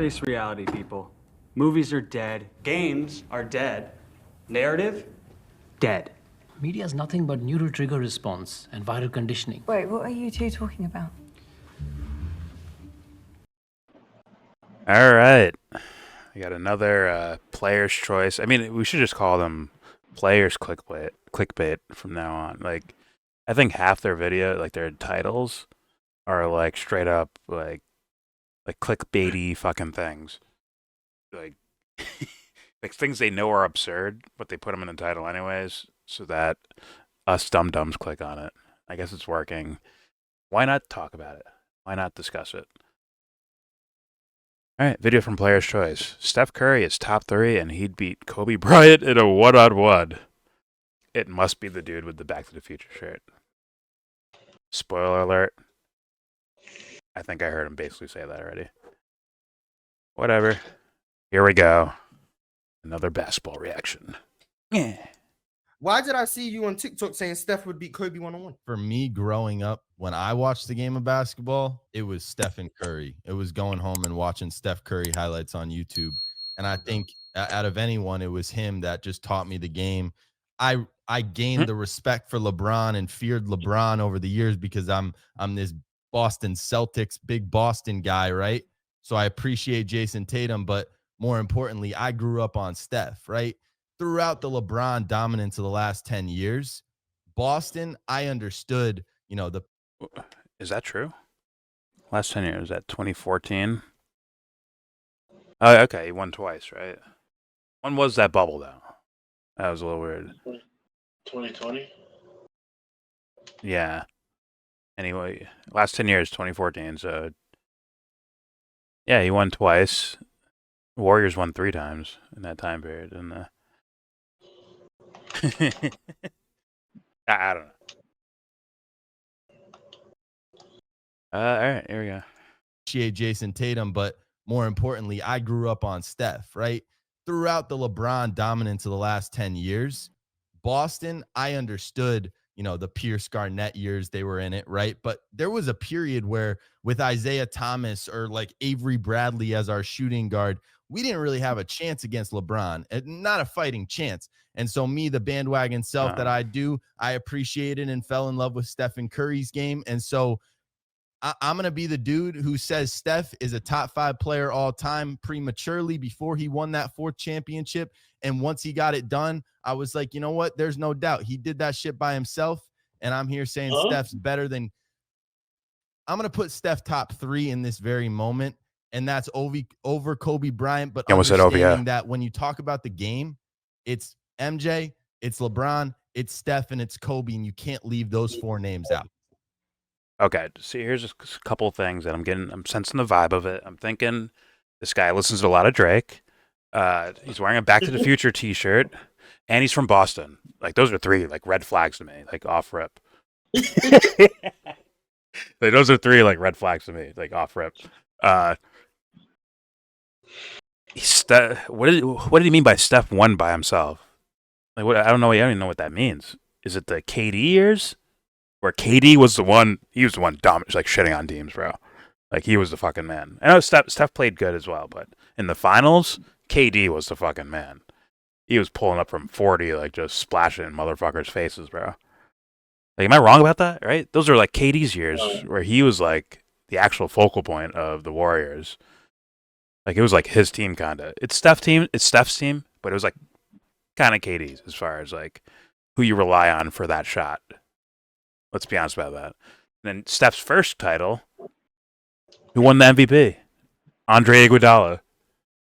Face reality, people. Movies are dead. Games are dead. Narrative? Dead. Media is nothing but neural trigger response and viral conditioning. Wait, what are you two talking about? All right. We got another player's choice. I mean, we should just call them players clickbait from now on. Like, I think half their video, like their titles, are like straight up like clickbaity fucking things. Like, like things they know are absurd, but they put them in the title anyways, so that us dum-dums click on it. I guess it's working. Why not talk about it? Why not discuss it? All right, video from Player's Choice. Steph Curry is top 3, and he'd beat Kobe Bryant in a one-on-one. It must be the dude with the Back to the Future shirt. Spoiler alert. I think I heard him basically say that already. Whatever. Here we go. Another basketball reaction. Yeah. Why did I see you on TikTok saying Steph would beat Kobe one-on-one? For me, growing up, when I watched the game of basketball, it was Steph and Curry. It was going home and watching Steph Curry highlights on YouTube. And I think out of anyone, it was him that just taught me the game. I gained the respect for LeBron and feared LeBron over the years because I'm this Boston Celtics, big Boston guy, right? So I appreciate Jason Tatum, but more importantly, I grew up on Steph, right? Throughout the LeBron dominance of the last 10 years, Boston, I understood, the. Is that true? Last 10 years, that 2014? Oh, okay, he won twice, right? When was that bubble, though? That was a little weird. 2020? Yeah. Anyway, last 10 years, 2014, so... Yeah, he won twice. Warriors won 3 times in that time period, and I don't know. All right, here we go. Appreciate Jason Tatum, but more importantly, I grew up on Steph, right? Throughout the LeBron dominance of the last 10 years, Boston, I understood, the Pierce Garnett years they were in it, right? But there was a period where with Isaiah Thomas or like Avery Bradley as our shooting guard, we didn't really have a chance against LeBron, not a fighting chance. And so me, the bandwagon self that I do, I appreciated and fell in love with Stephen Curry's game. And so I'm going to be the dude who says Steph is a top 5 player all time prematurely before he won that 4th championship. And once he got it done, I was like, you know what? There's no doubt. He did that shit by himself. And I'm here saying Steph's better than. I'm going to put Steph top 3 in this very moment. And that's over Kobe Bryant. But understanding that when you talk about the game, it's MJ, it's LeBron, it's Steph, and it's Kobe. And you can't leave those 4 names out. Okay, see, here's a couple of things that I'm sensing the vibe of it. I'm thinking this guy listens to a lot of Drake. He's wearing a Back to the Future t-shirt, and he's from Boston. Like, those are 3, like, red flags to me, like, off rip. Like, those are 3, like, red flags to me, like, off rip. What did he mean by Steph won by himself? Like, what? I don't even know what that means. Is it the KD years? Where KD was the one, he was the one dominant, like shitting on teams, bro. Like, he was the fucking man. I know Steph played good as well, but in the finals, KD was the fucking man. He was pulling up from 40, like, just splashing in motherfuckers' faces, bro. Like, am I wrong about that, right? Those are, like, KD's years, where he was, like, the actual focal point of the Warriors. Like, it was, like, his team, kind of. It's Steph's team, but it was, like, kind of KD's as far as, like, who you rely on for that shot. Let's be honest about that. And then Steph's first title, who won the MVP? Andre Iguodala.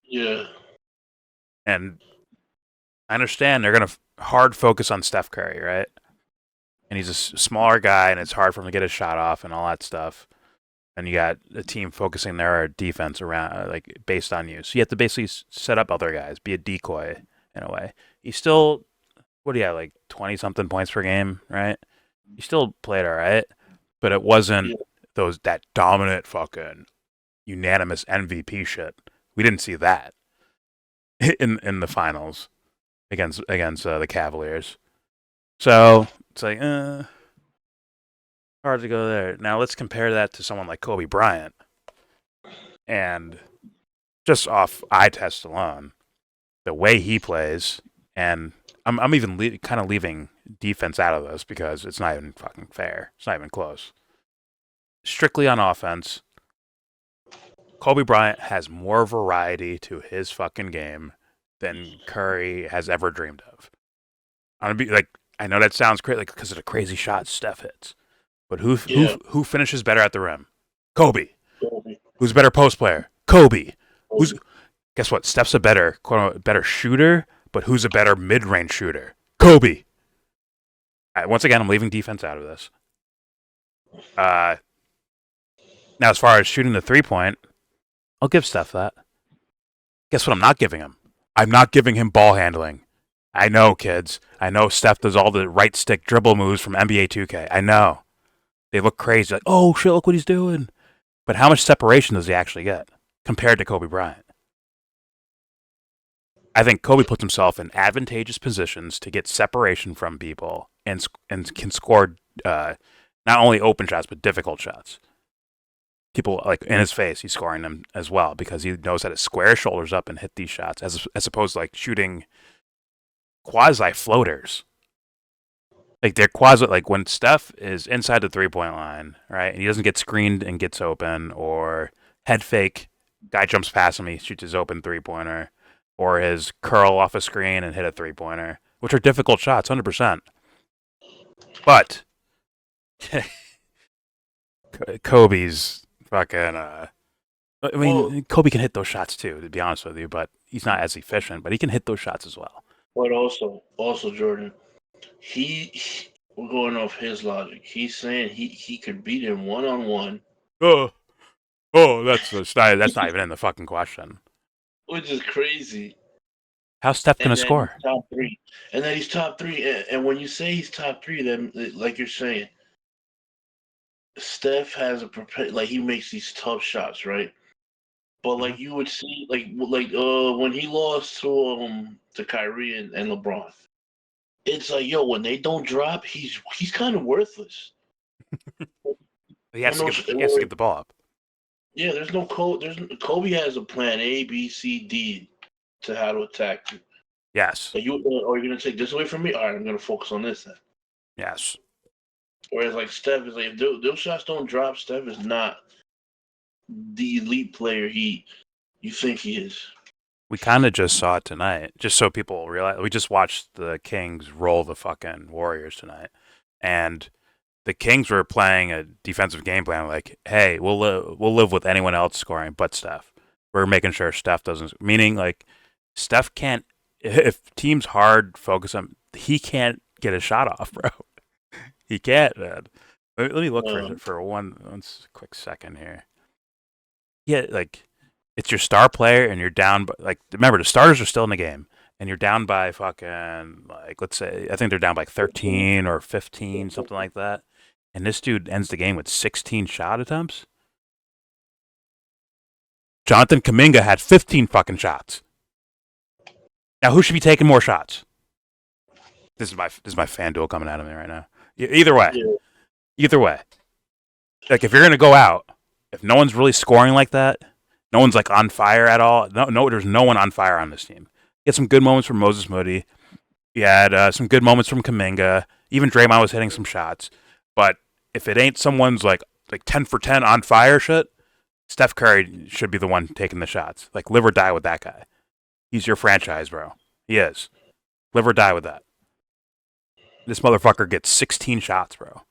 Yeah. And I understand they're going to hard focus on Steph Curry, right? And he's a smaller guy, and it's hard for him to get his shot off and all that stuff. And you got a team focusing their defense around, like, based on you. So you have to basically set up other guys, be a decoy in a way. He's still, what do you have, like 20-something points per game, right? He still played all right, but it wasn't that dominant fucking unanimous MVP shit. We didn't see that in the finals against the Cavaliers. So it's like hard to go there. Now let's compare that to someone like Kobe Bryant, and just off eye test alone, the way he plays, and I'm even kind of leaving defense out of this because it's not even fucking fair. It's not even close. Strictly on offense, Kobe Bryant has more variety to his fucking game than Curry has ever dreamed of. I'm gonna be like, I know that sounds crazy, like because of the crazy shots Steph hits, but who finishes better at the rim? Kobe. Who's a better post player? Kobe. Guess what? Steph's a better better shooter, but who's a better mid range shooter? Kobe. All right, once again, I'm leaving defense out of this. Now, as far as shooting the 3-point, I'll give Steph that. Guess what I'm not giving him? I'm not giving him ball handling. I know, kids. I know Steph does all the right stick dribble moves from NBA 2K. I know. They look crazy. Like, oh, shit, look what he's doing. But how much separation does he actually get compared to Kobe Bryant? I think Kobe puts himself in advantageous positions to get separation from people and can score not only open shots, but difficult shots. People like in his face, he's scoring them as well because he knows how to square his shoulders up and hit these shots as opposed to like shooting quasi floaters. Like they're quasi, like when Steph is inside the 3-point line, right, and he doesn't get screened and gets open, or head fake, guy jumps past him, he shoots his open 3-pointer, or his curl off a screen and hit a 3-pointer, which are difficult shots, 100%. But Kobe's fucking. I mean, Kobe can hit those shots too, to be honest with you, but he's not as efficient. But he can hit those shots as well. But also, Jordan, we're going off his logic. He's saying he could beat him 1-on-1. That's not even in the fucking question. Which is crazy. How's Steph gonna score? Top 3, and then he's top 3. And when you say he's top 3, then like you're saying, Steph has like he makes these tough shots, right? But like you would see, like when he lost to Kyrie and LeBron, it's like, yo, when they don't drop, he's kind of worthless. He has to get the ball up. Yeah, there's no code. Kobe has a plan A, B, C, D to how to attack you. Yes. Are you gonna take this away from me? All right, I'm gonna focus on this then. Yes. Whereas like Steph is like, if those shots don't drop, Steph is not the elite player you think he is. We kind of just saw it tonight, just so people realize. We just watched the Kings roll the fucking Warriors tonight, and the Kings were playing a defensive game plan. Like, hey, we'll live with anyone else scoring but Steph. We're making sure Steph doesn't. Meaning, like, Steph can't. If teams hard focus him, he can't get a shot off, bro. He can't, man. Let me look for one quick second here. Yeah, like, it's your star player and you're down. Like, remember, the starters are still in the game, and you're down by fucking, like, let's say, I think they're down by 13 or 15, something like that. And this dude ends the game with 16 shot attempts. Jonathan Kuminga had 15 fucking shots. Now, who should be taking more shots? This is my FanDuel coming out of me right now. Either way. Like, if you're going to go out, if no one's really scoring like that, no one's, like, on fire at all. No, there's no one on fire on this team. You had some good moments from Moses Moody. You had some good moments from Kuminga. Even Draymond was hitting some shots. But if it ain't someone's, like 10 for 10 on fire shit, Steph Curry should be the one taking the shots. Like, live or die with that guy. He's your franchise, bro. He is. Live or die with that. This motherfucker gets 16 shots, bro.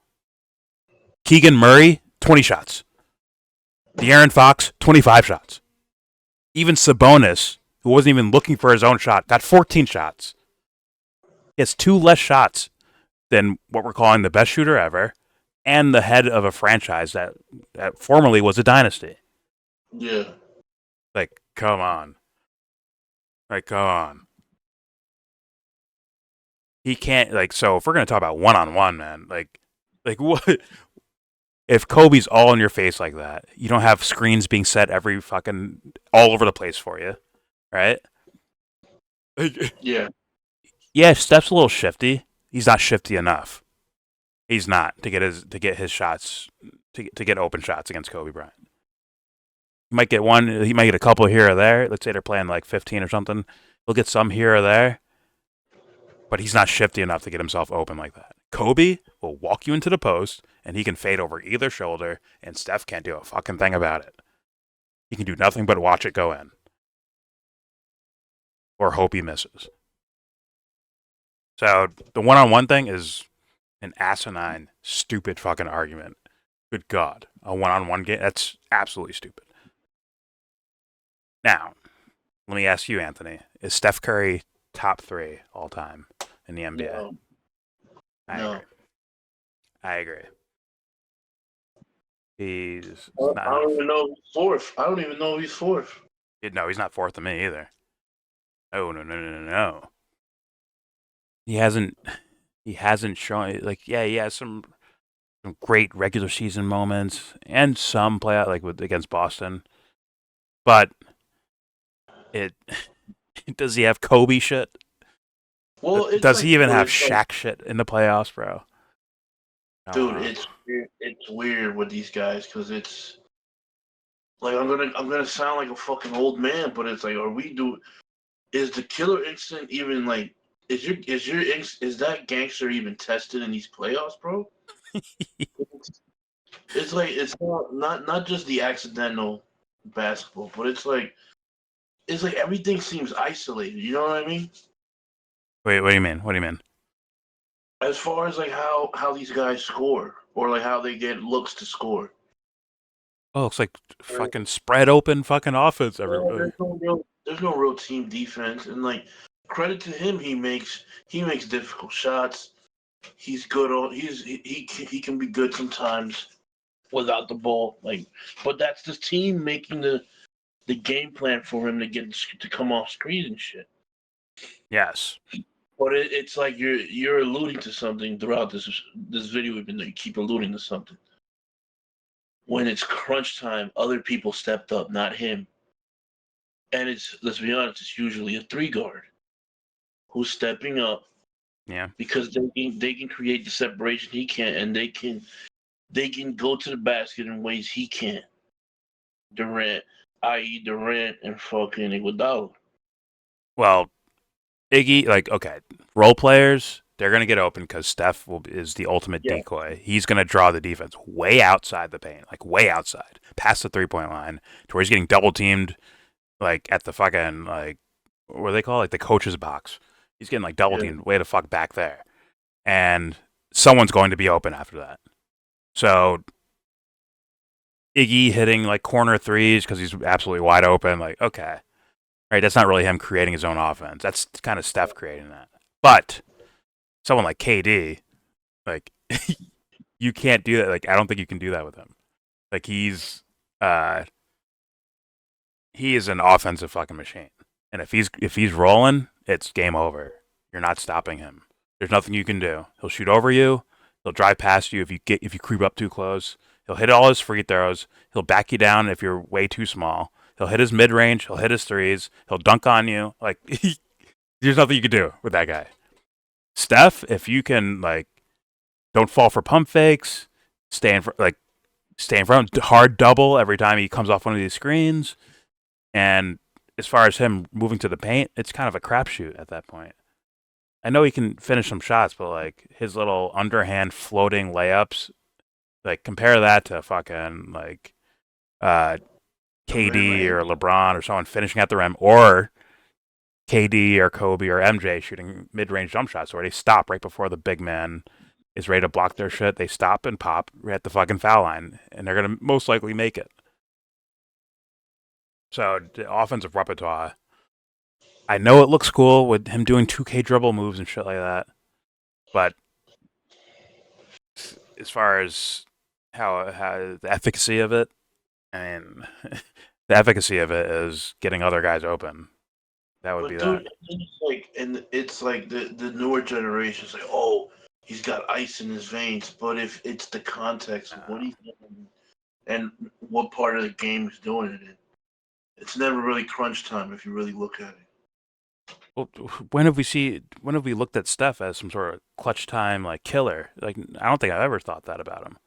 Keegan Murray, 20 shots. De'Aaron Fox, 25 shots. Even Sabonis, who wasn't even looking for his own shot, got 14 shots. He has 2 less shots than what we're calling the best shooter ever and the head of a franchise that formerly was a dynasty. Yeah. Like, come on. He can't, like, so if we're going to talk about one-on-one, man, like what? If Kobe's all in your face like that, you don't have screens being set every fucking, all over the place for you, right? Yeah. Yeah, Steph's a little shifty. He's not shifty enough. He's not to get his shots, to get open shots against Kobe Bryant. He might get one. He might get a couple here or there. Let's say they're playing like 15 or something. He'll get some here or there, but he's not shifty enough to get himself open like that. Kobe will walk you into the post, and he can fade over either shoulder, and Steph can't do a fucking thing about it. He can do nothing but watch it go in. Or hope he misses. So the one-on-one thing is an asinine, stupid fucking argument. Good God. A one-on-one game? That's absolutely stupid. Now, let me ask you, Anthony. Is Steph Curry top 3 all time in the NBA? No. I No. agree. I agree. He's I not. don't even know if he's fourth. I don't even know if he's fourth. No, he's not fourth to me either. Oh no. He hasn't shown like he has some great regular season moments and some playout like against Boston, but it does he have Kobe shit? Well, it's Does like, he even have it's like- Shaq shit in the playoffs, bro? Dude, it's weird with these guys because it's like I'm gonna sound like a fucking old man, but it's like, is the killer instinct even like is that gangster even tested in these playoffs, bro? It's like it's not just the accidental basketball, but it's like everything seems isolated. You know what I mean? Wait, what do you mean? What do you mean? As far as like how these guys score or like how they get looks to score. Oh, looks like fucking spread open fucking offense. Everybody. There's no real team defense, and like credit to him, he makes difficult shots. He's good on he can be good sometimes without the ball. Like, but that's the team making the game plan for him to come off screens and shit. Yes. But it's like you're alluding to something throughout this video. We've been keep alluding to something. When it's crunch time, other people stepped up, not him. And let's be honest, it's usually a 3 guard who's stepping up. Yeah. Because they can create the separation he can't, and they can go to the basket in ways he can't. Durant, i.e. Durant and fucking Iguodala. Well, Iggy, like, okay, role players, they're going to get open because Steph is the ultimate decoy. He's going to draw the defense way outside the paint, like way outside, past the 3-point line, to where he's getting double teamed, like at the fucking, like, what do they call it? Like the coach's box. He's getting like double teamed way the fuck back there. And someone's going to be open after that. So Iggy hitting like corner threes because he's absolutely wide open, like, okay. Right, that's not really him creating his own offense. That's kind of Steph creating that. But someone like KD, like you can't do that. Like I don't think you can do that with him. Like he is an offensive fucking machine. And if he's rolling, it's game over. You're not stopping him. There's nothing you can do. He'll shoot over you. He'll drive past you if you creep up too close. He'll hit all his free throws. He'll back you down if you're way too small. He'll hit his mid-range. He'll hit his threes. He'll dunk on you. Like, there's nothing you can do with that guy. Steph, if you can, like, don't fall for pump fakes, stay in front, hard double every time he comes off one of these screens. And as far as him moving to the paint, it's kind of a crapshoot at that point. I know he can finish some shots, but, like, his little underhand floating layups, like, compare that to fucking, like, KD or LeBron or someone finishing at the rim, or KD or Kobe or MJ shooting mid-range jump shots where they stop right before the big man is ready to block their shit. They stop and pop right at the fucking foul line, and they're going to most likely make it. So the offensive repertoire, I know it looks cool with him doing 2K dribble moves and shit like that, but as far as how the efficacy of it, I mean, the efficacy of it is getting other guys open. That would be that. It's like the newer generation's like, oh, he's got ice in his veins. But if it's the context of what he's doing and what part of the game he's doing it in, it's never really crunch time if you really look at it. Well, when have we looked at Steph as some sort of clutch time like killer? Like I don't think I've ever thought that about him.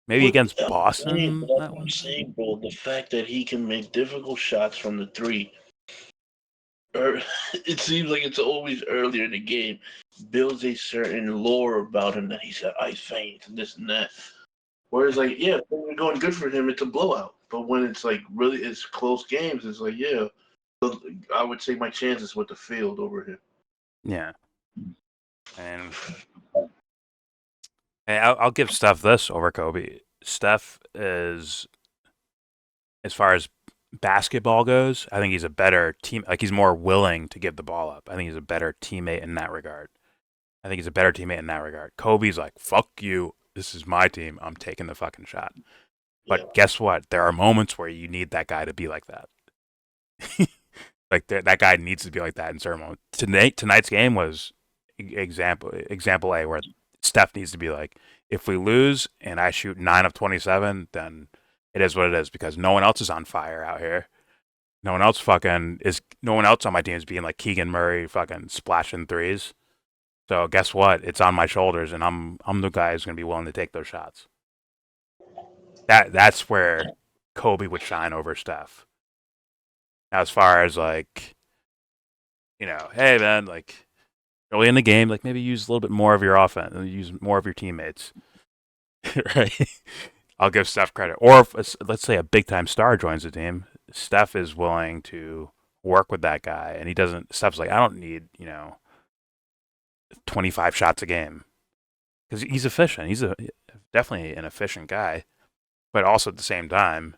Maybe against But Boston. that's That what I'm one. saying, bro. The fact that he can make difficult shots from the three, or it seems like it's always earlier in the game, builds a certain lore about him that he's an ice feint and this and that. Whereas, like, yeah, when we're going good for him, it's a blowout. But when it's like really, it's close games. It's like, yeah, I would take my chances with the field over him. Yeah. And hey, I'll give Steph this over Kobe. Steph is, as far as basketball goes, I think he's a better team. Like, he's more willing to give the ball up. I think he's a better teammate in that regard. Kobe's like, fuck you. This is my team. I'm taking the fucking shot. But Yeah. guess what? There are moments where you need that guy to be like that. Like, that guy needs to be like that in certain moments. Tonight's game was example A, where Steph needs to be like, if we lose and I shoot 9 of 27, then it is what it is, because no one else is on fire out here. No one else on my team is being like Keegan Murray, fucking splashing threes. So guess what? It's on my shoulders, and I'm the guy who's gonna be willing to take those shots. That's where Kobe would shine over Steph. Now, as far as like, hey man, like, early in the game, like, maybe use a little bit more of your offense, use more of your teammates, right? I'll give Steph credit. Or if, let's say, a big time star joins the team, Steph is willing to work with that guy, and he doesn't. Steph's like, I don't need 25 shots a game, because he's efficient. He's definitely an efficient guy, but also at the same time,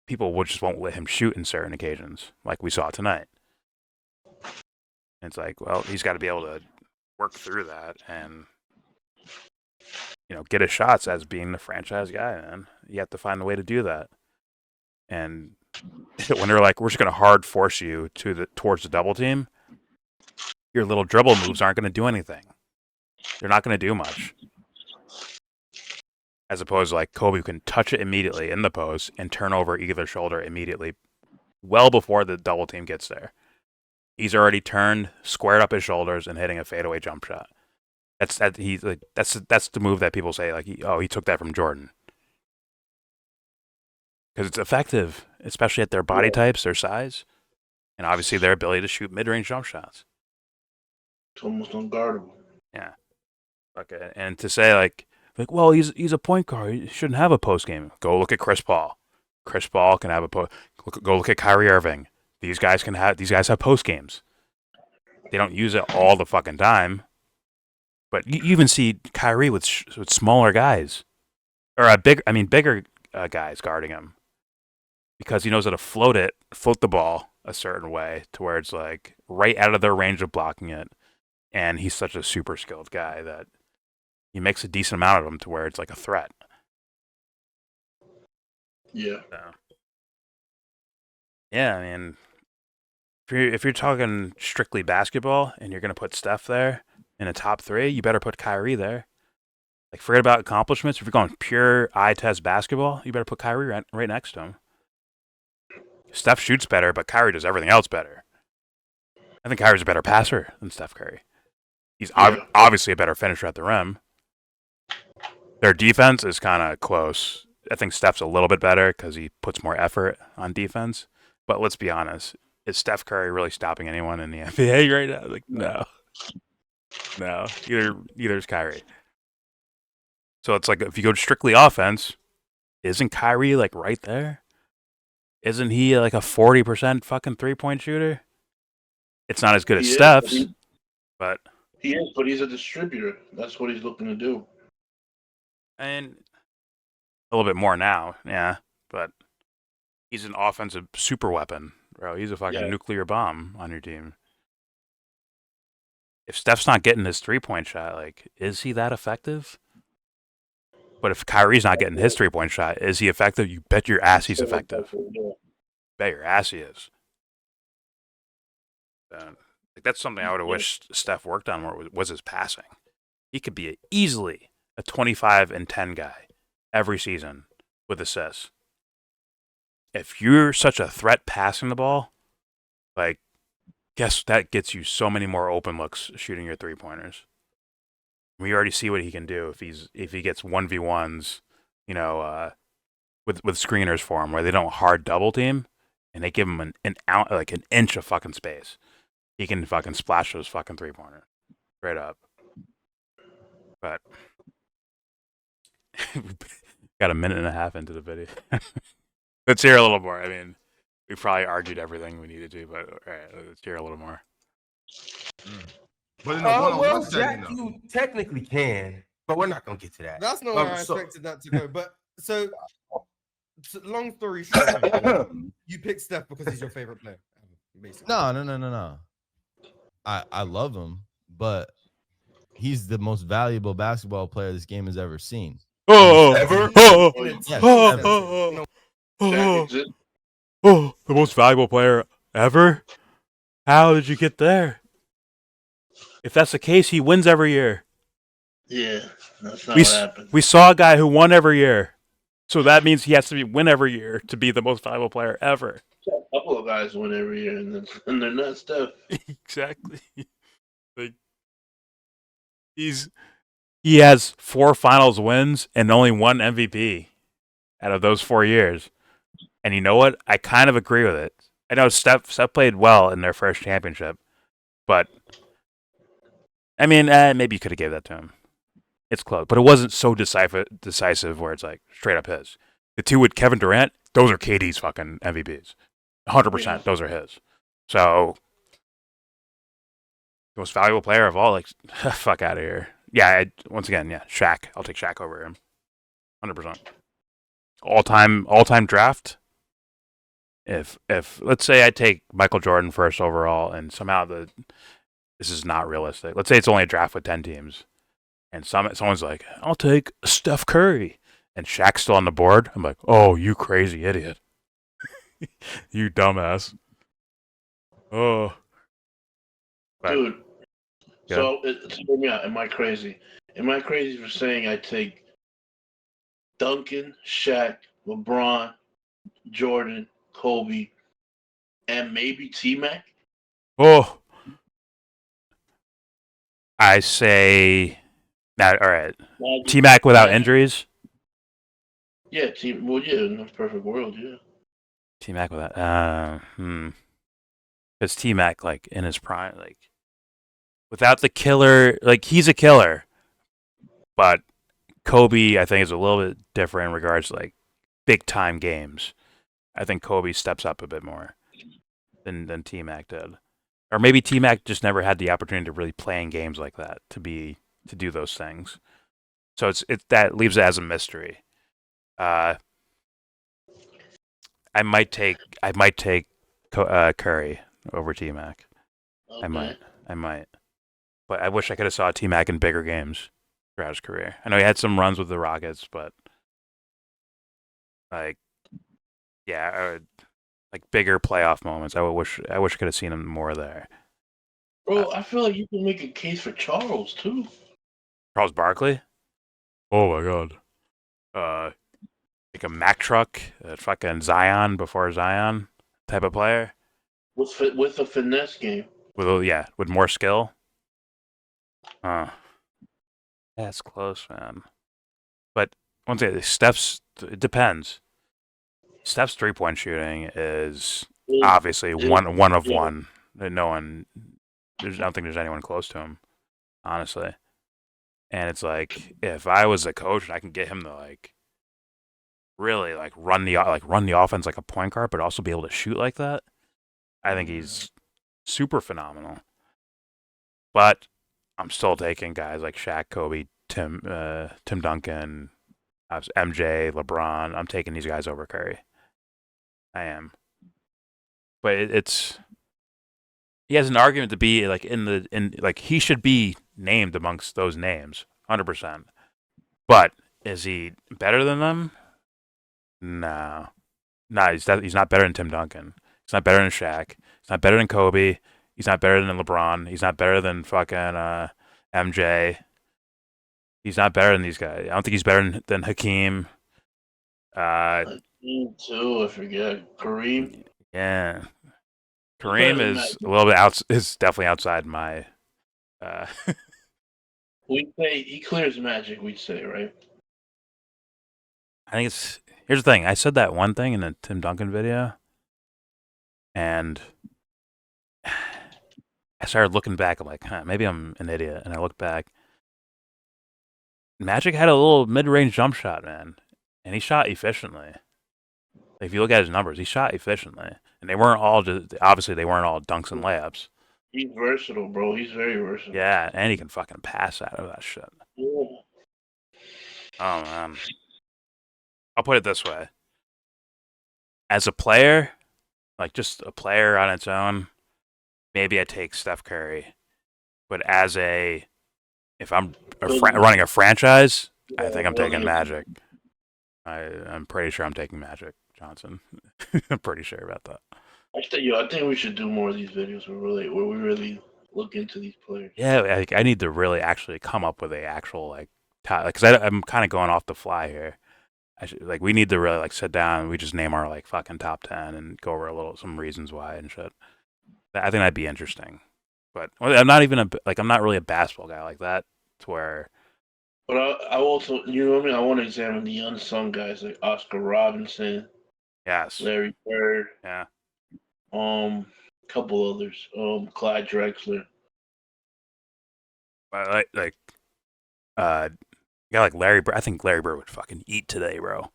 people just won't let him shoot in certain occasions, like we saw tonight. And it's like, well, he's got to be able to work through that and get his shots as being the franchise guy, man. You have to find a way to do that. And when they're like, we're just going to hard force you towards the double team, your little dribble moves aren't going to do anything. They're not going to do much. As opposed to like Kobe, who can touch it immediately in the post and turn over either shoulder immediately, well before the double team gets there. He's already turned, squared up his shoulders, and hitting a fadeaway jump shot. That's the move that people say like, he took that from Jordan, because it's effective, especially at their body types, their size, and obviously their ability to shoot mid-range jump shots. It's almost unguardable. Yeah. Okay. And to say like, well, he's a point guard. He shouldn't have a post game. Go look at Chris Paul. Chris Paul can have a post. Go look at Kyrie Irving. These guys have post games. They don't use it all the fucking time. But you even see Kyrie with smaller guys, or bigger guys guarding him, because he knows how to float the ball a certain way to where it's like right out of their range of blocking it. And he's such a super skilled guy that he makes a decent amount of them to where it's like a threat. Yeah. So, yeah, I mean, if you're talking strictly basketball and you're going to put Steph there in a top 3, you better put Kyrie there. Like, forget about accomplishments. If you're going pure eye test basketball, you better put Kyrie right next to him. Steph shoots better, but Kyrie does everything else better. I think Kyrie's a better passer than Steph Curry. He's obviously a better finisher at the rim. Their defense is kind of close. I think Steph's a little bit better because he puts more effort on defense. But let's be honest, is Steph Curry really stopping anyone in the NBA right now? Like, no. Neither is Kyrie. So it's like, if you go strictly offense, isn't Kyrie like right there? Isn't he like a 40% fucking 3-point shooter? It's not as good as Steph's, but he is. But he's a distributor. That's what he's looking to do. And a little bit more now, yeah. But he's an offensive super weapon, bro. He's a fucking nuclear bomb on your team. If Steph's not getting his 3-point shot, like, is he that effective? But if Kyrie's not getting his 3-point shot, is he effective? You bet your ass he's effective. Bet your ass he is. Like, that's something I would have wished Steph worked on more, was his passing. He could be easily a 25 and 10 guy every season with assists. If you're such a threat passing the ball, like, guess that gets you so many more open looks shooting your 3-pointers. We already see what he can do if he gets 1v1s you know, with screeners for him where they don't hard double team and they give him an out like an inch of fucking space. He can fucking splash those fucking 3-pointer straight up. But got a minute and a half into the video. Let's hear a little more. I mean, we probably argued everything we needed to, but all right, let's hear a little more. But in a one-on-one Well, setting, Jack, though. you technically can, but we're not gonna get to that. That's not where I So- expected that to go. But so long story short, you picked Steph because he's your favorite player. Basically. No. I love him, but he's the most valuable basketball player this game has ever seen. Ever? Yes, Shaq exists. The most valuable player ever? How did you get there? If that's the case, he wins every year. Yeah, that's not We, what happened. we saw a guy who won every year. So that means he has to win every year to be the most valuable player ever. A couple of guys win every year, and they're not Steph. Exactly. Like he has 4 finals wins and only 1 MVP out of those 4 years. And you know what? I kind of agree with it. I know Steph played well in their first championship, but I mean, maybe you could have gave that to him. It's close, but it wasn't so decisive where it's like straight up his. The 2 with Kevin Durant, those are KD's fucking MVPs. 100%, those are his. So, most valuable player of all, like, fuck out of here. Yeah, once again, Shaq. I'll take Shaq over him. 100%. All-time draft. If let's say I take Michael Jordan first overall, and somehow this is not realistic. Let's say it's only a draft with 10 teams, and someone's like, I'll take Steph Curry, and Shaq's still on the board. I'm like, oh, you crazy idiot. You dumbass. Oh. But, Dude. yeah. So, hear me out. Am I crazy? Am I crazy for saying I take Duncan, Shaq, LeBron, Jordan, Kobe, and maybe T-Mac? Oh. I say, all right. T-Mac without injuries? Yeah, well, yeah, in a perfect world, yeah. T-Mac without, because T-Mac, like, in his prime, like, without the killer, like, he's a killer, but Kobe, I think, is a little bit different in regards to, like, big-time games. I think Kobe steps up a bit more than T-Mac did. Or maybe T-Mac just never had the opportunity to really play in games like that, to do those things. So that leaves it as a mystery. I might take Curry over T-Mac. Okay. I might. But I wish I could have saw T-Mac in bigger games throughout his career. I know he had some runs with the Rockets, but like, yeah, like bigger playoff moments. I wish I could have seen him more there. Bro, I feel like you can make a case for Charles, too. Charles Barkley? Oh my god. Like a Mack truck, fucking Zion before Zion type of player. With a finesse game. With more skill. That's close, man. But once again, it depends. Steph's 3-point shooting is obviously one of one. No one, I don't think there's anyone close to him, honestly. And it's like, if I was a coach and I can get him to like really like run the offense like a point guard, but also be able to shoot like that, I think he's super phenomenal. But I'm still taking guys like Shaq, Kobe, Tim Duncan, MJ, LeBron. I'm taking these guys over Curry. I am. But he has an argument to be like he should be named amongst those names, 100%. But is he better than them? No. He's not better than Tim Duncan. He's not better than Shaq. He's not better than Kobe. He's not better than LeBron. He's not better than fucking MJ. He's not better than these guys. I don't think he's better than Hakeem. Hakeem too, I forget. Kareem. Yeah. Kareem is a little bit is definitely outside my We say he clears Magic, we'd say, right? I think it's here's the thing. I said that one thing in the Tim Duncan video, and I started looking back. I'm like, maybe I'm an idiot. And I looked back. Magic had a little mid-range jump shot, man, and he shot efficiently. Like, if you look at his numbers, he shot efficiently, and they weren't all just obviously they weren't all dunks and layups. He's versatile, bro. He's very versatile. Yeah, and he can fucking pass out of that shit. Yeah. Oh man, I'll put it this way: as a player, like just a player on its own, maybe I take Steph Curry, but if I'm running a franchise, I think I'm taking Magic. I'm pretty sure I'm taking Magic Johnson. I'm pretty sure about that. I think we should do more of these videos where we really look into these players. Yeah, I need to really actually come up with a actual like top, because I'm kind of going off the fly here. We need to really like sit down and we just name our like fucking top 10 and go over some reasons why and shit. I think that'd be interesting. But I'm not even I'm not really a basketball guy like that to where. But I also, you know what I mean? I want to examine the unsung guys like Oscar Robinson, Yes. Larry Bird, Yeah. couple others, Clyde Drexler. But a guy like Larry Bird. I think Larry Bird would fucking eat today, bro.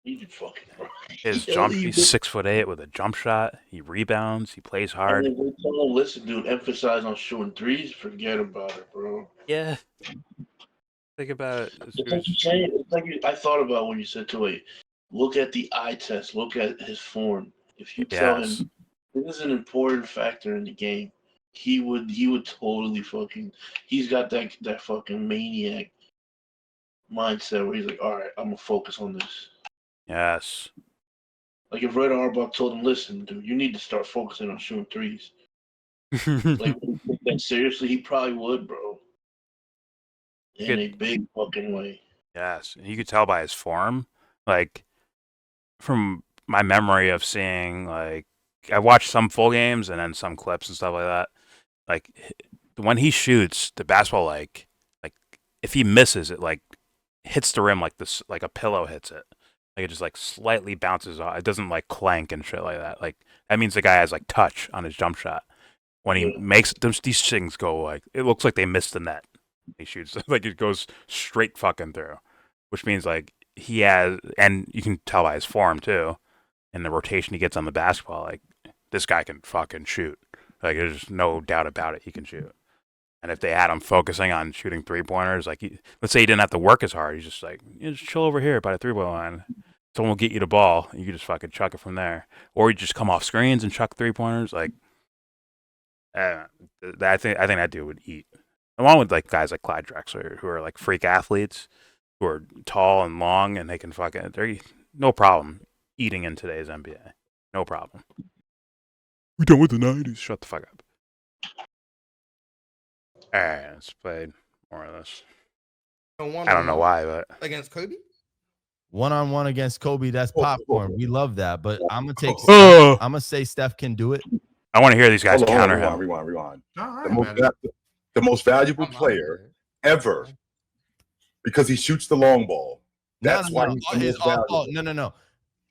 He did fucking. He's 6'8" with a jump shot. He rebounds. He plays hard. And they tell him, listen, dude, emphasize on shooting threes. Forget about it, bro. Yeah. Think about it. It's like you're saying. It's like I thought about when you said to it. Look at the eye test. Look at his form. If you tell him this is an important factor in the game, he would totally fucking. He's got that fucking maniac mindset where he's like, all right, I'm gonna focus on this. Yes. Like if Red Auerbach told him, listen, dude, you need to start focusing on shooting threes. Like that seriously, he probably would, bro. In a big fucking way. Yes, and you could tell by his form, like from my memory of seeing, like I watched some full games and then some clips and stuff like that. Like when he shoots the basketball, like if he misses it, like hits the rim like this, like a pillow hits it. Like it just like slightly bounces off. It doesn't like clank and shit like that. Like that means the guy has like touch on his jump shot. When he makes these things go like it looks like they missed the net. He shoots like it goes straight fucking through, which means like he has, and you can tell by his form too, and the rotation he gets on the basketball. Like this guy can fucking shoot. Like there's no doubt about it. He can shoot. And if they had him focusing on shooting 3-pointers, like let's say he didn't have to work as hard, he's just like, just chill over here by the 3-point line. Someone will get you the ball, and you can just fucking chuck it from there, or you just come off screens and chuck 3-pointers. Like, I think that dude would eat. Along with like guys like Clyde Drexler, who are like freak athletes, who are tall and long, and they're no problem eating in today's NBA. No problem. We're done with the 90s. Shut the fuck up. All right, let's play more of this. I don't know why, but against Kobe. 1-on-1 against Kobe, that's popcorn. We love that, but I'm gonna take. Oh. I'm gonna say Steph can do it. I want to hear these guys counter him. Rewind. The most valuable player ever, because he shoots the long ball. That's why he's the most valuable. No.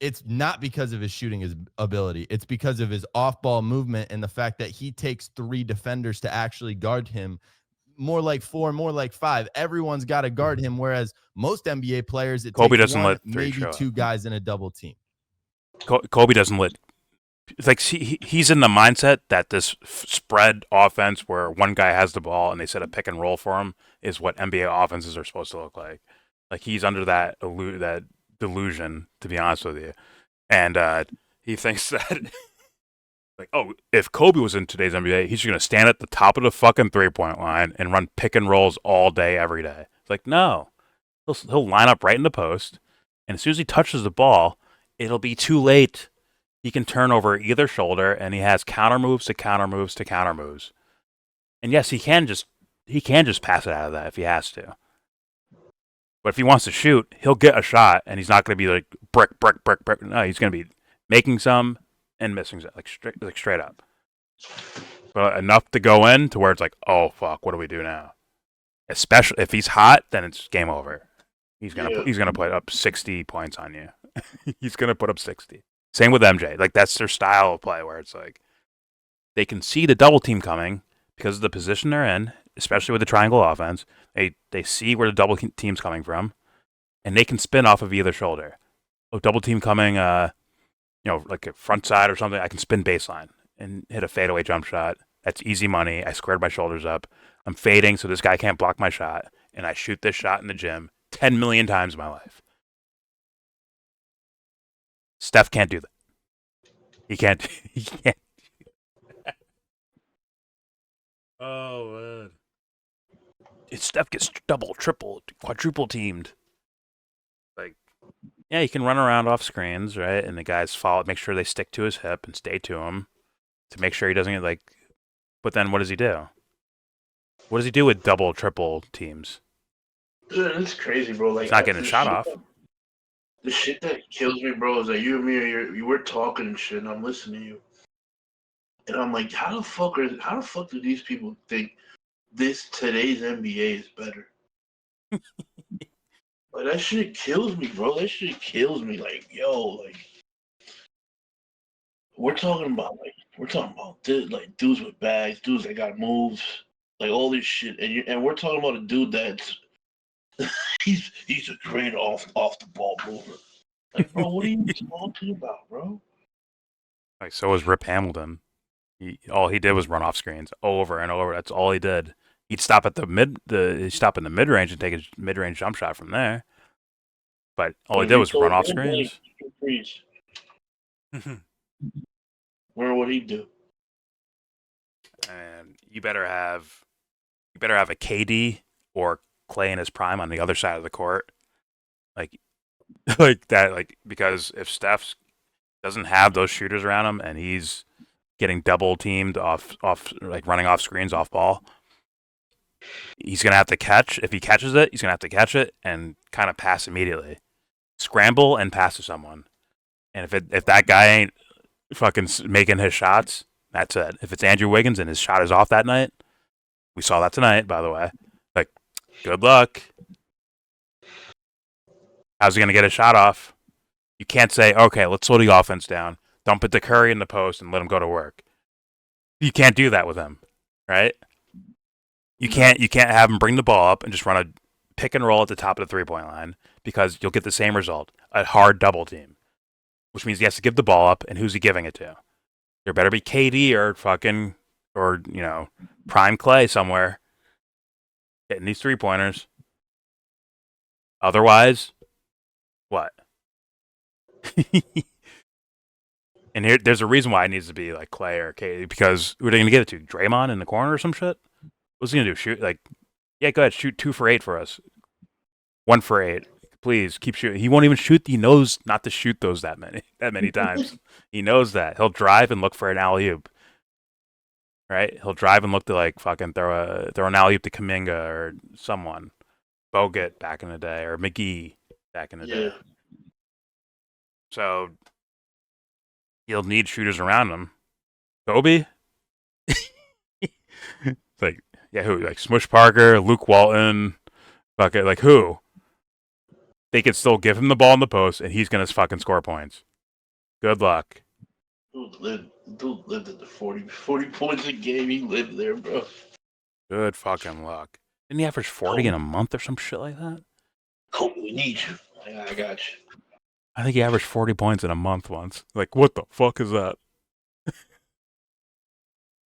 It's not because of his shooting ability. It's because of his off-ball movement and the fact that he takes 3 defenders to actually guard him. More like 4, more like 5. Everyone's got to guard him, whereas most NBA players, Kobe doesn't let 3 maybe 2 guys in a double team. Kobe doesn't let. It's like he's in the mindset that this spread offense where one guy has the ball and they set a pick and roll for him is what NBA offenses are supposed to look like. Like he's under that delusion, to be honest with you, and he thinks that like, oh, if Kobe was in today's NBA, he's gonna stand at the top of the fucking 3-point line and run pick and rolls all day, every day. It's like, no, he'll line up right in the post, and as soon as he touches the ball, it'll be too late. He can turn over either shoulder, and he has counter moves to counter moves to counter moves. And yes, he can just pass it out of that if he has to. But if he wants to shoot, he'll get a shot, and he's not going to be like brick. No, he's going to be making some and missing some, like straight up. But enough to go in to where it's like, oh fuck, what do we do now? Especially if he's hot, then it's game over. He's gonna put up 60 points on you. He's gonna put up 60. Same with MJ. Like that's their style of play, where it's like they can see the double team coming because of the position they're in, especially with the triangle offense. They see where the double team's coming from, and they can spin off of either shoulder. Oh, double team coming, like a front side or something. I can spin baseline and hit a fadeaway jump shot. That's easy money. I squared my shoulders up. I'm fading so this guy can't block my shot, and I shoot this shot in the gym 10 million times in my life. Steph can't do that. He can't. He can't. Oh man! Steph gets double, triple, quadruple teamed. Like, yeah, he can run around off screens, right? And the guys follow, make sure they stick to his hip and stay to him to make sure he doesn't get like. But then, what does he do? What does he do with double, triple teams? Dude, it's crazy, bro. Like, He's not getting a shot off. The shit that kills me, bro, is that you and me you were talking and shit, and I'm listening to you, and I'm like, how the fuck do these people think today's NBA is better? Like that shit kills me, bro. That shit kills me. Like, yo, like we're talking about dudes with bags, dudes that got moves, like all this shit, and we're talking about a dude that's he's a great off the ball mover. Like, bro, what are you talking about, bro? Like, so was Rip Hamilton. All he did was run off screens over and over. That's all he did. He'd stop at he'd stop in the mid range and take a mid range jump shot from there. But all he did was run off screens. Remember what he'd do? And you better have a KD or Clay in his prime on the other side of the court, like that, like, because if Steph doesn't have those shooters around him and he's getting double teamed off like running off screens off ball, he's gonna have to catch. If he catches it, he's gonna have to catch it and kind of pass immediately, scramble and pass to someone. And if that guy ain't fucking making his shots, that's it. If it's Andrew Wiggins and his shot is off that night, we saw that tonight, by the way. Like, good luck. How's he going to get a shot off? You can't say, okay, let's slow the offense down, dump it to Curry in the post, and let him go to work. You can't do that with him, right? You can't have him bring the ball up and just run a pick and roll at the top of the three-point line, because you'll get the same result, a hard double team, which means he has to give the ball up, and who's he giving it to? There better be KD or prime Clay somewhere hitting these three-pointers. Otherwise, what? And there's a reason why it needs to be like Clay or KD, because who are they going to give it to? Draymond in the corner or some shit? What's he going to do? Shoot? Like, yeah, go ahead, shoot 2 for 8 for us. 1 for 8. Please keep shooting. He won't even shoot. He knows not to shoot those that many times. He knows that. He'll drive and look for an alley-oop. Right? He'll drive and look to like fucking throw an alley-oop to Kuminga or someone. Bogut back in the day, or McGee back in the day. So he'll need shooters around him. Kobe? It's like, yeah, who? Like Smush Parker, Luke Walton, fucking, like who? They could still give him the ball in the post, and he's gonna fucking score points. Good luck. Dude lived at the 40 points a game. He lived there, bro. Good fucking luck. Didn't he average 40 in a month or some shit like that? Kobe, we need you. I got you. I think he averaged 40 points in a month once. Like, what the fuck is that?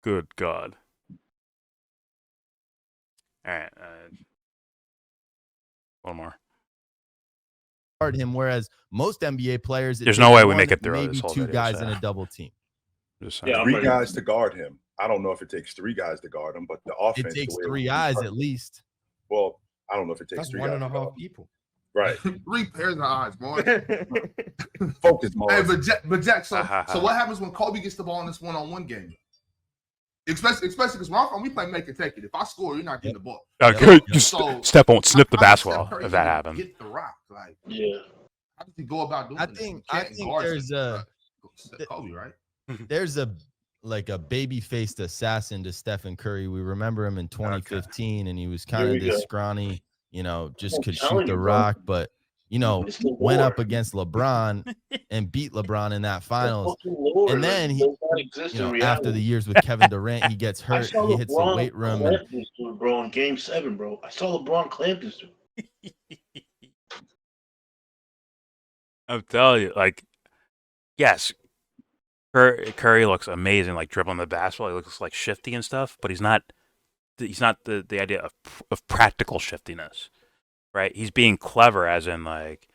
Good God. All right. One more. Him, whereas most NBA players, there's no way we make it through maybe this whole 2 video, guys so. in a double team. Yeah, 3 guys to guard him. I don't know if it takes 3 guys to guard him, but the offense. It takes 3 guys at least. Well, I don't know if it takes That's 3 one guys. and a half people. Right. 3 pairs of eyes, boy. Focus, Hey, Mars. but Jack, so what happens when Kobe gets the ball in this one-on-one game? Especially because where I'm from, we play make it take it. If I score, you're not getting the ball. Good. So, Steph won't snip the how does basketball Steph Curry if that happens. Get the rock, like, Yeah. how does he go about doing I this? think He can't guard there's Kobe, right? there's a baby-faced assassin to Stephen Curry. We remember him in 2015, and he was kind of this scrawny, just could shoot telling the you, bro. rock, but It's the went lore. up against LeBron and beat LeBron in that The finals. fucking lore, And then like, he, does not exist in reality. after the years with Kevin Durant, he gets I hurt. saw He hits the LeBron weight room, and clamp this dude, bro, in Game 7, bro. I saw LeBron clamp this dude. I'm telling you, like, yes, Curry looks amazing, like dribbling the basketball. He looks like shifty and stuff, but he's not. He's not the idea of practical shiftiness, right? He's being clever, as in like,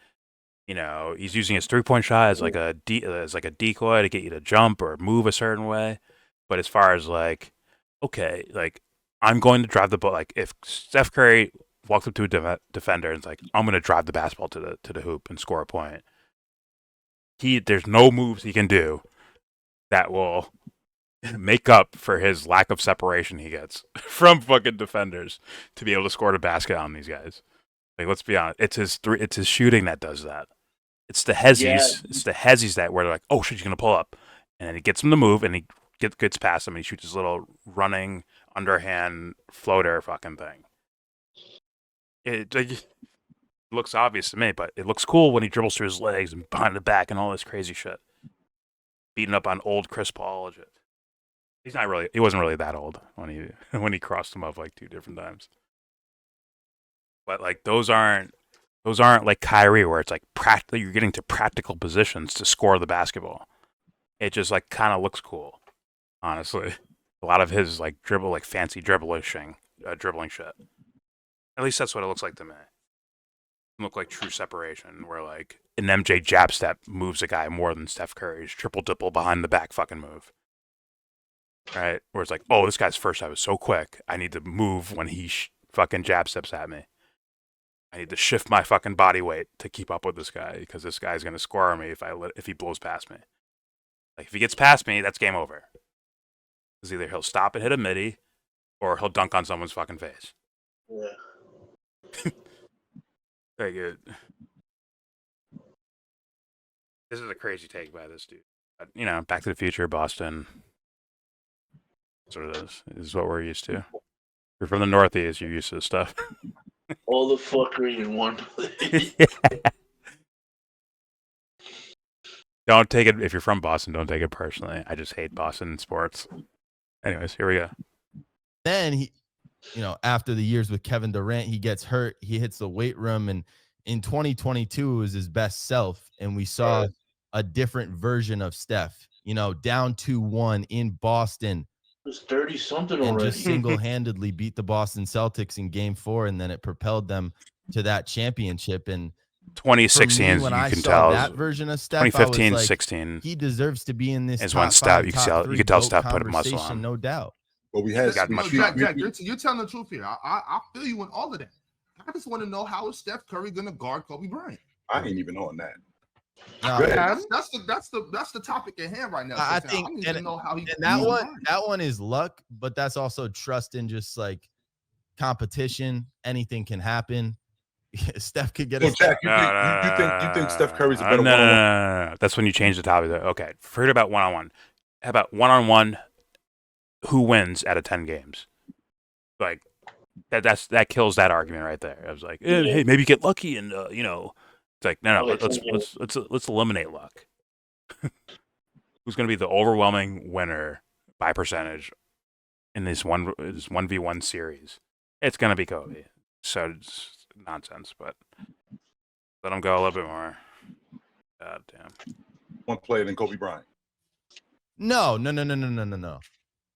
he's using his 3-point shot as like a decoy to get you to jump or move a certain way. But as far as like, okay, like I'm going to drive the ball. Like if Steph Curry walks up to a defender and it's like, I'm going to drive the basketball to the hoop and score a point. There's no moves he can do that will make up for his lack of separation he gets from fucking defenders to be able to score the basket on these guys. Like, let's be honest, it's his shooting that does that. It's the hezzies. Yeah. It's the hezzies that where they're like, oh shit, he's gonna pull up, and then he gets him to move, and he gets past him, and he shoots his little running underhand floater fucking thing. It looks obvious to me, but it looks cool when he dribbles through his legs and behind the back and all this crazy shit. Beating up on old Chris Paul legit. He wasn't really that old when he crossed him up like 2 different times. But like those aren't like Kyrie where it's like you're getting to practical positions to score the basketball. It just like kind of looks cool, honestly. A lot of his like fancy dribbling shit. At least that's what it looks like to me. It look like true separation where like an MJ jab step moves a guy more than Steph Curry's triple double behind the back fucking move. Right? Where it's like, oh, this guy's first shot was so quick. I need to move when he fucking jab steps at me. I need to shift my fucking body weight to keep up with this guy because this guy's gonna score on me if he blows past me. Like if he gets past me, that's game over. Because either he'll stop and hit a midi, or he'll dunk on someone's fucking face. Yeah. Very good. This is a crazy take by this dude. But, Back to the Future, Boston. That's what it is. This is what we're used to. You're from the Northeast, you're used to this stuff. All the fuckery in one place. Don't take it, if you're from Boston, don't take it personally. I just hate Boston sports. Anyways, here we go. then he, after the years with Kevin Durant, he gets hurt. He hits the weight room, and in 2022 it was his best self, and we saw a different version of Steph. Down 2-1 in Boston. It was 30-something and already. just single-handedly beat the Boston Celtics in Game 4, and then it propelled them to that championship. And 2016, when you I can saw tell. that version of Steph, 2015, I was like, 16 he deserves to be in this is top when Steph. five, You top could tell three Steph GOAT put a muscle conversation, on. no doubt. But we had got we- much we- Jack, we- you're telling the truth here. I feel you in all of that. I just want to know how is Steph Curry going to guard Kobe Bryant? I ain't even on that. No, Go ahead. That's the topic at hand right now. I So think- need and- to know how he. And that one is luck, but that's also trust in just like competition. Anything can happen. Steph could get So a Jack, you think Steph Curry's a better no, one-on-one? no. That's when you change the topic. Okay, forget about one-on-one. How about one-on-one? Who wins out of 10 games? Like that kills that argument right there. I was like, hey, maybe get lucky, and it's like no. Let's eliminate luck. Who's going to be the overwhelming winner by percentage in this 1v1 series? It's going to be Kobe. So it's nonsense, but let him go a little bit more. God damn. One player than Kobe Bryant. No.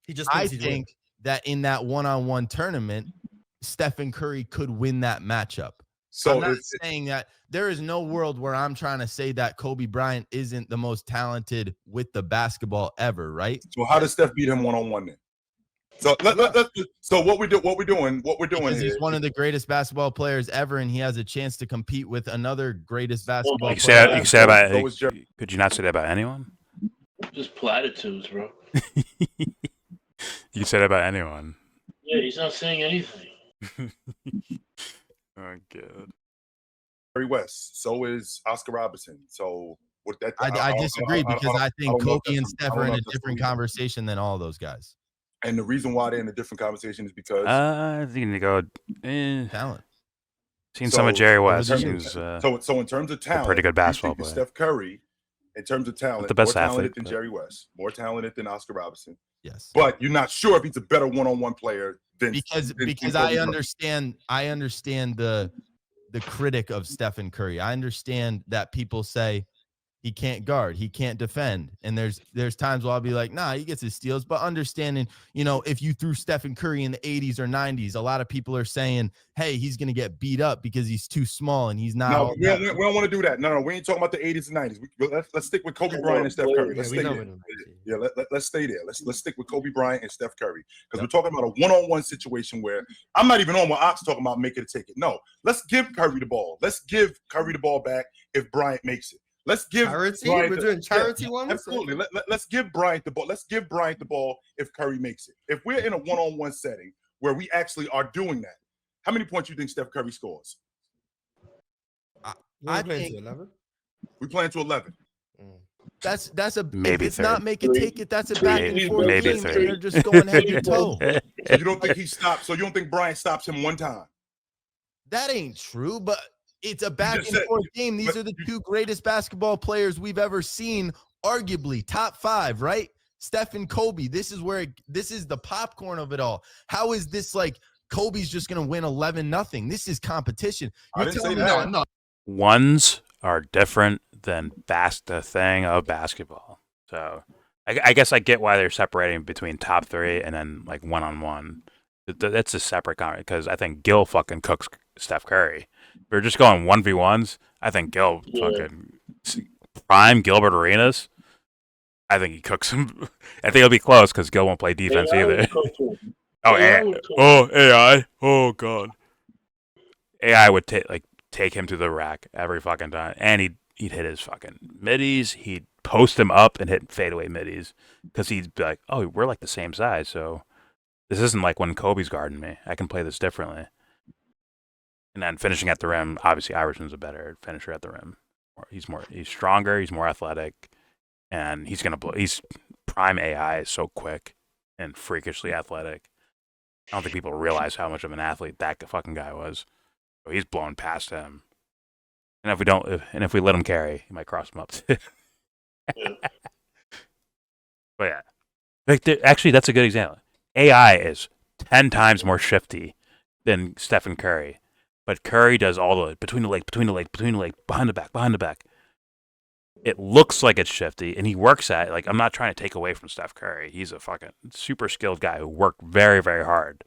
He just I thinks he's winning. think that in that one-on-one tournament, Stephen Curry could win that matchup. So I'm not it's- saying that there is no world where I'm trying to say that Kobe Bryant isn't the most talented with the basketball ever, right? So how does Steph beat him one-on-one then? So so what we're doing Because here. he's one of the greatest basketball players ever, and he has a chance to compete with another greatest basketball You player. can say that So about. is Jerry. Could you not say that about anyone? Just platitudes, bro. You said it about anyone. Yeah, he's not saying anything. Oh god. Jerry West. So is Oscar Robertson. So with that, I disagree because I think don't know if Kobe and that's- I Steph don't are in know a if that's different the reason. conversation than all those guys. And the reason why they're in a different conversation is because I think you need to go. Talent. Seen some of Jerry West. In He terms was of, so in terms of talent, pretty good basketball you think player. Steph Curry, in terms of talent, Not the best more talented athlete, than but- Jerry West, more talented than Oscar Robertson. Yes. But you're not sure if he's a better one-on-one player than because than I Kobe Bryant. understand the critic of Stephen Curry. I understand that people say he can't guard, he can't defend, and there's times where I'll be like, nah, he gets his steals. But understanding, if you threw Stephen Curry in the 80s or 90s, a lot of people are saying, hey, he's gonna get beat up because he's too small and he's not. No, we don't want to do that. No, we ain't talking about the 80s and 90s. Let's stick with Kobe Bryant and Steph Curry. Let's stay there. Yeah, let's stay there. Let's stick with Kobe Bryant and Steph Curry because we're talking about a one-on-one situation where I'm not even on what Ox talking about make it or take it. No, let's give Curry the ball. Let's give Curry the ball back if Bryant makes it. Let's give charity. Bryant We're doing charity ones. Absolutely. Let's give Bryant the ball. Let's give Bryant the ball if Curry makes it. If we're in a one-on-one setting where we actually are doing that, how many points do you think Steph Curry scores? I think 11. We playing to 11. That's a Maybe if it's not 30. make it take it. That's a back and forth Maybe game, 30. and they're just going head to toe. So you don't think he stops? So you don't think Bryant stops him one time? That ain't true, but it's a back and just said- forth game. These are the two greatest basketball players we've ever seen, arguably top 5, right? Steph and Kobe. This is the popcorn of it all. How is this like Kobe's just gonna win 11-0? This is competition. I You're didn't telling say me that. No. Ones are different than the thing of basketball. So I guess I get why they're separating between top 3 and then like one-on-one. That's a separate comment because I think Gil fucking cooks Steph Curry. If we're just going 1v1s, I think Gil fucking prime Gilbert Arenas. I think he cooks him. I think it'll be close because Gil won't play defense either. AI. Oh god. AI would take him to the rack every fucking time, and he'd hit his fucking middies. He'd post him up and hit fadeaway middies because he'd be like, "Oh, we're like the same size, so this isn't like when Kobe's guarding me. I can play this differently." And then finishing at the rim, obviously Iverson's a better finisher at the rim. He's stronger, he's more athletic, and he's gonna blow. He's prime AI is so quick and freakishly athletic. I don't think people realize how much of an athlete that fucking guy was. So he's blowing past him. And if we let him carry, he might cross him up. But yeah, actually, that's a good example. AI is 10 times more shifty than Stephen Curry, but Curry does all the between the leg, behind the back. It looks like it's shifty, and he works at it. Like, I'm not trying to take away from Steph Curry. He's a fucking super skilled guy who worked very, very hard.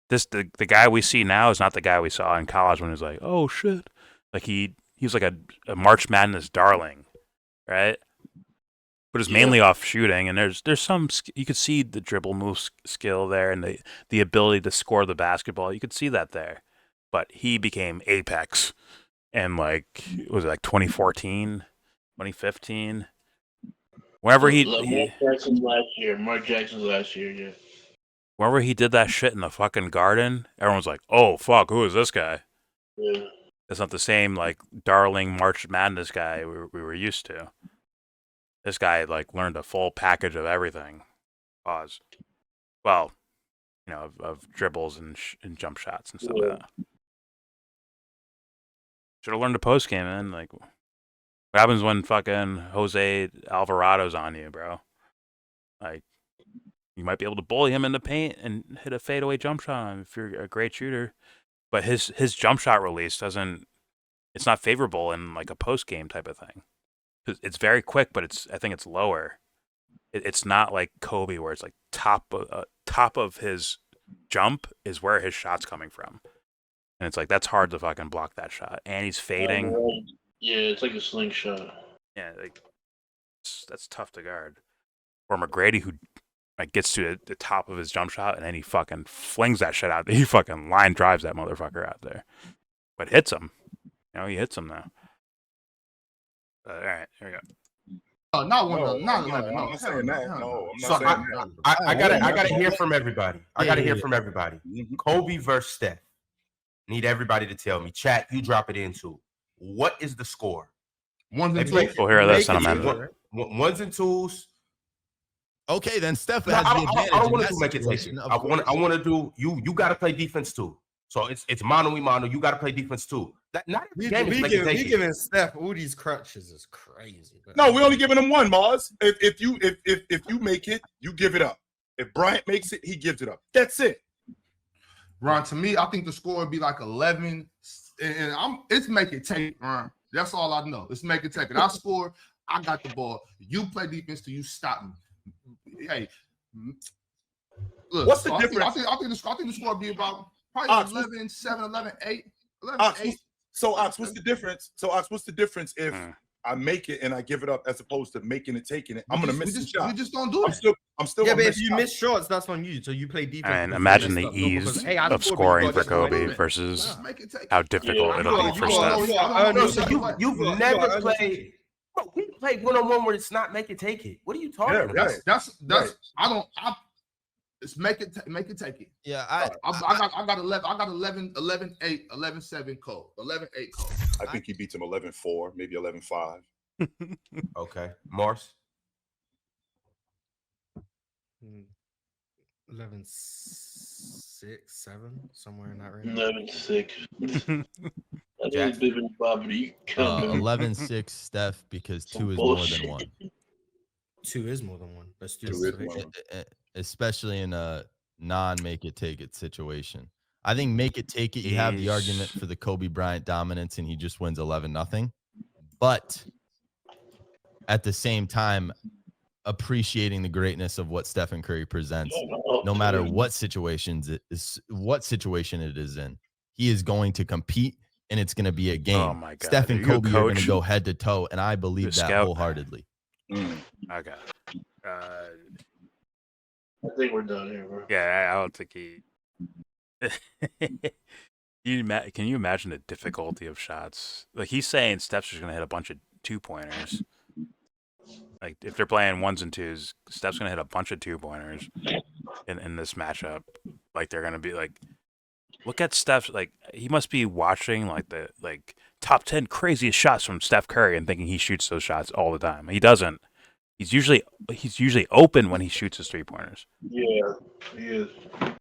The guy we see now is not the guy we saw in college when he was like, oh shit, like he was like a March Madness darling, right? But it's mainly off shooting, and there's some you could see the dribble move skill there, and the ability to score the basketball. You could see that there, but he became apex, and like was it like 2014, 2015, whenever Mark Jackson's last year, yeah. Whenever he did that shit in the fucking Garden, everyone's like, "Oh fuck, who is this guy?" Yeah. It's not the same like darling March Madness guy we were used to. This guy like learned a full package of everything. Pause. Well, of dribbles and jump shots and stuff like that. Should have learned a post game, man. Like, what happens when fucking Jose Alvarado's on you, bro? Like, you might be able to bully him in the paint and hit a fadeaway jump shot on him if you're a great shooter. But his jump shot release it's not favorable in like a post game type of thing. It's very quick, but I think it's lower. It's not like Kobe where it's like top of his jump is where his shot's coming from. And it's like, that's hard to fucking block that shot. And he's fading. Yeah, it's like a slingshot. Yeah, like that's tough to guard. Or McGrady, who like gets to the top of his jump shot and then he fucking flings that shit out. He fucking line drives that motherfucker out there, but hits him. He hits him now. All right, here we go. Oh, not one. No, Not I'm 11. No, not saying that. No, I'm So not saying that. I gotta hear from everybody. I gotta hear from everybody. Kobe versus Steph. Need everybody to tell me. Chat, you drop it into. What is the score? Ones and They twos. We'll hear this in a Make it minute. Ones and twos. Okay, then Steph No, has I the don't advantage. want in to that do make it take it. situation, I want to do you got to play defense too. So it's mano y mano. You got to play defense too. Not every game is We make it take it. giving Steph all these crutches is crazy. No, we only giving him one, Mars. If you make it, you give it up. If Bryant makes it, he gives it up. That's it. Ron, to me, I think the score would be like 11, and it's make it take it, Ron. That's all I know. It's make it take it. I score, I got the ball. You play defense till you stop me. Hey, look, What's the so difference? I think the score would be about probably 11, 7, 11, 8. 11, 8. So, Ox, what's the difference? What's the difference if I make it and I give it up as opposed to making it, taking it? I'm gonna miss the shot. We just don't do it. I'm still. Yeah, gonna but miss if you shots. miss shots, that's on you. So you play defense. And because imagine you the messed up. Not ease because, hey, I of scored, but scoring you for got this Kobe way. versus Make it take it. how difficult Yeah. it'll be for Steph. So you've never played. Bro, we played one-on-one where it's not make it take it. What are you talking about? right. That's Right. It's make it take it. Yeah, I got 11, 8, 11, 7 Cole. 11, 8 Cole. I think he beats him 11-4, maybe 11-5. Okay, Morse. 11, 6, 7, somewhere in that range. 11-6. I Jack? think it's Bobby. 11-6 Steph because 2 is more Bullshit. than 1. 2 is more than 1. Let's do Two this. is more. Especially in a non-make it take it situation. I think make it take it. You have the argument for the Kobe Bryant dominance, and he just wins 11-0. But at the same time, appreciating the greatness of what Stephen Curry presents, no matter what situation it is in, he is going to compete, and it's going to be a game. Oh my God. Steph and Are you a Kobe are going to coach? go head to toe, and I believe that scout? wholeheartedly. Okay. I think we're done here, bro. Yeah, I don't think he. Can you imagine the difficulty of shots? Like he's saying, Steph's just gonna hit a bunch of 2-pointers. Like if they're playing 1s and 2s, Steph's gonna hit a bunch of 2-pointers in this matchup. Like they're gonna be like, look at Steph. Like he must be watching like the top 10 craziest shots from Steph Curry and thinking he shoots those shots all the time. He doesn't. He's usually open when he shoots his 3-pointers. Yeah, he is.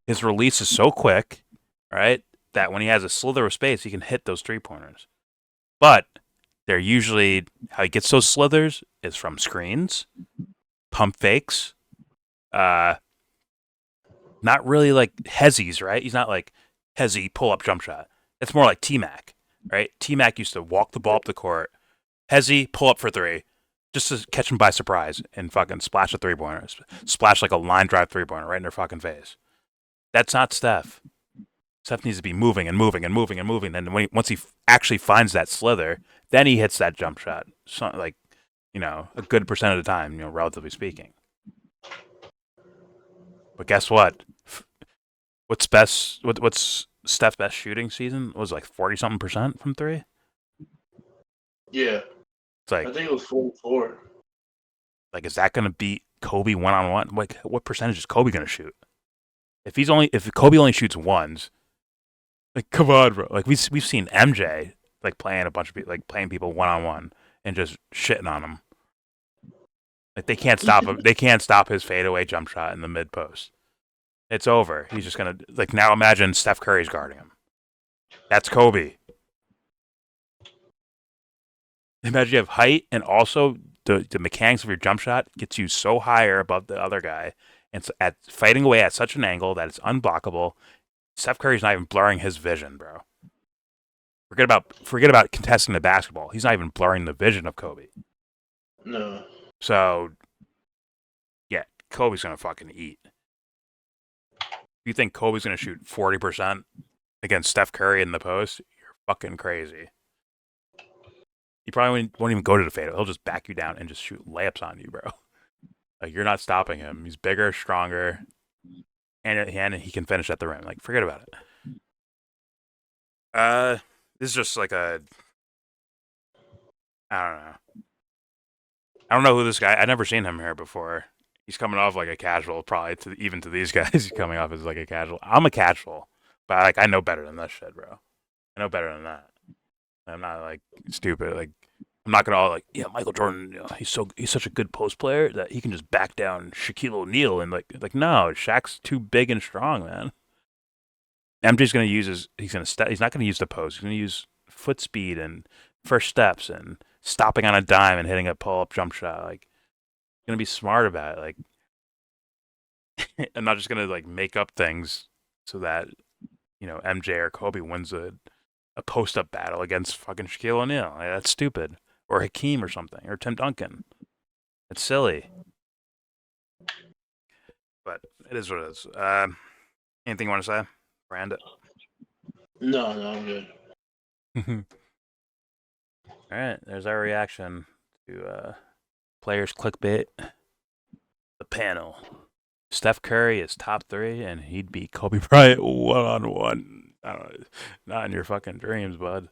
His release is so quick, right, that when he has a slither of space, he can hit those 3-pointers. But they're usually how he gets those slithers is from screens, pump fakes, not really like Hezzy's, right? He's not like Hezzy pull-up jump shot. It's more like T-Mac, right? T-Mac used to walk the ball up the court, Hezzy pull up for 3, just to catch him by surprise and fucking splash a 3-pointer, splash like a line drive 3-pointer right in their fucking face. That's not Steph. Steph needs to be moving and moving and moving and moving. Then once he actually finds that slither, then he hits that jump shot. So, like, a good percent of the time, relatively speaking. But guess what? What's Steph's best shooting season? It was like 40-something% from 3. Yeah. It's like I think it was 44. Like, is that going to beat Kobe one-on-one? Like, what percentage is Kobe going to shoot? If Kobe only shoots 1s, like, come on, bro. Like, we've seen MJ like playing a bunch of people, like playing people one-on-one and just shitting on them. Like, they can't stop him. They can't stop his fadeaway jump shot in the mid post. It's over. He's just gonna now imagine Steph Curry's guarding him. That's Kobe. Imagine you have height and also the mechanics of your jump shot gets you so higher above the other guy, and it's at fighting away at such an angle that it's unblockable. Steph Curry's not even blurring his vision, bro. Forget about contesting the basketball. He's not even blurring the vision of Kobe. No. So, yeah, Kobe's gonna fucking eat. You think Kobe's gonna shoot 40% against Steph Curry in the post? You're fucking crazy. He probably won't even go to the fadeaway. He'll just back you down and just shoot layups on you, bro. Like, you're not stopping him. He's bigger, stronger, and he can finish at the rim. Like, forget about it. This is just like I don't know. I don't know who this guy. I've never seen him here before. He's coming off like a casual, probably even to these guys. He's coming off as like a casual. I'm a casual, but I know better than this shit, bro. I know better than that. I'm not like stupid. Like, I'm not gonna all like, yeah, Michael Jordan. He's such a good post player that he can just back down Shaquille O'Neal and like no, Shaq's too big and strong, man. MJ's going to use he's not going to use the post. He's going to use foot speed and first steps and stopping on a dime and hitting a pull-up jump shot. Like, going to be smart about it. Like, I'm not just going to like make up things so that, MJ or Kobe wins a post-up battle against fucking Shaquille O'Neal. Like, that's stupid. Or Hakeem or something, or Tim Duncan. It's silly. But it is what it is. Anything you want to say? Brand it. No, I'm good. All right, there's our reaction to players clickbait. The panel. Steph Curry is top 3, and he'd beat Kobe Bryant 1-on-1. I don't know, not in your fucking dreams, bud.